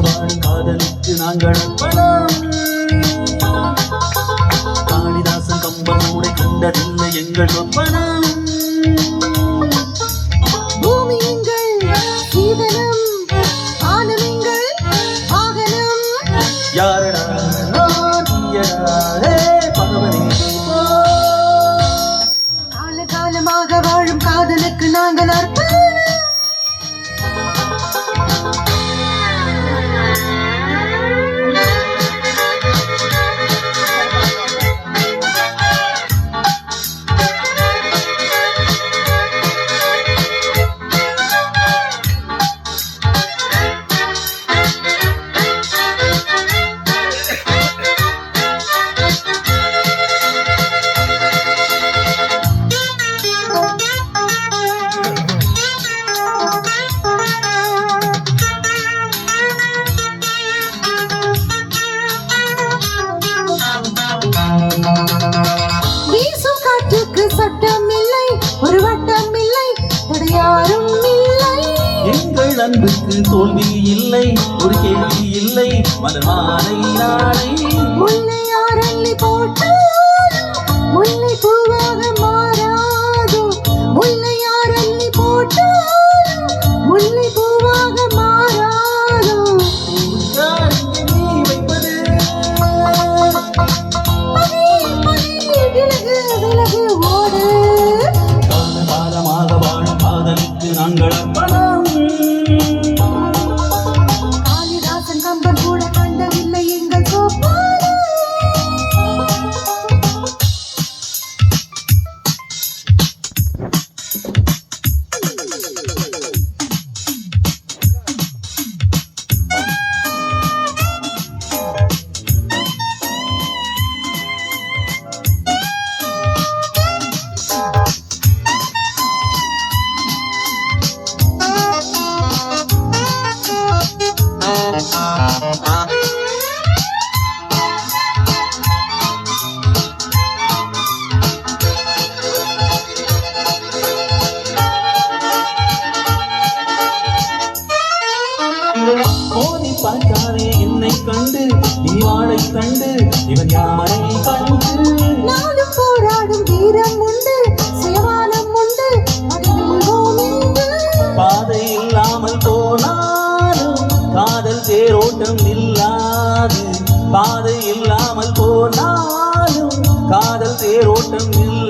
வாழும் காதலுக்கு நாங்கள் காளிதாசன் கம்பம் கூட கண்டதில்லை எங்கள் சொப்பனம். பூமி எங்கள் சீதனம், ஆனம் எங்கள் வாகனம். யாரடா பகவனே, காலகாலமாக வாழும் காதலுக்கு நாங்கள் அர்ப்பணம். வீசும் காற்றுக்கு சட்டம் இல்லை, ஒரு வட்டம் இல்லை, தடையாரும் இல்லை. எங்கள் அன்புக்கு தோல்வி இல்லை, ஒரு கேள்வி இல்லை, மலர்மாலை நாளை. முல்லை ஆரல்லி போட்டாலும் முல்லை பூவாக மாறாது. முல்லை ஆரல்லி போட்டாலும் முல்லை பூவாக மாறாது. நீ வைப்பது விலகு விலகு ஓடு. காலகாலமாக வாழும் காதலுக்கு நாங்கள் அர்ப்பணம். காளிதாசன் கம்பன் கூட கண்டதில்லை எங்கள் கோப்பாலம். போதி பார்க்காதே என்னை கண்டு, நீ வாழை கண்டு, இவன் யாரை கண்டு. நானும் போராடும் வீரம் உண்டு, சுயமானம் உண்டு, அதுவும் உண்டு. பாதை இல்லாமல் போனாலும் காதல் தேரோட்டம் இல்லாது. பாதை இல்லாமல் போனாலும் காதல் தேரோட்டம் இல்லாது.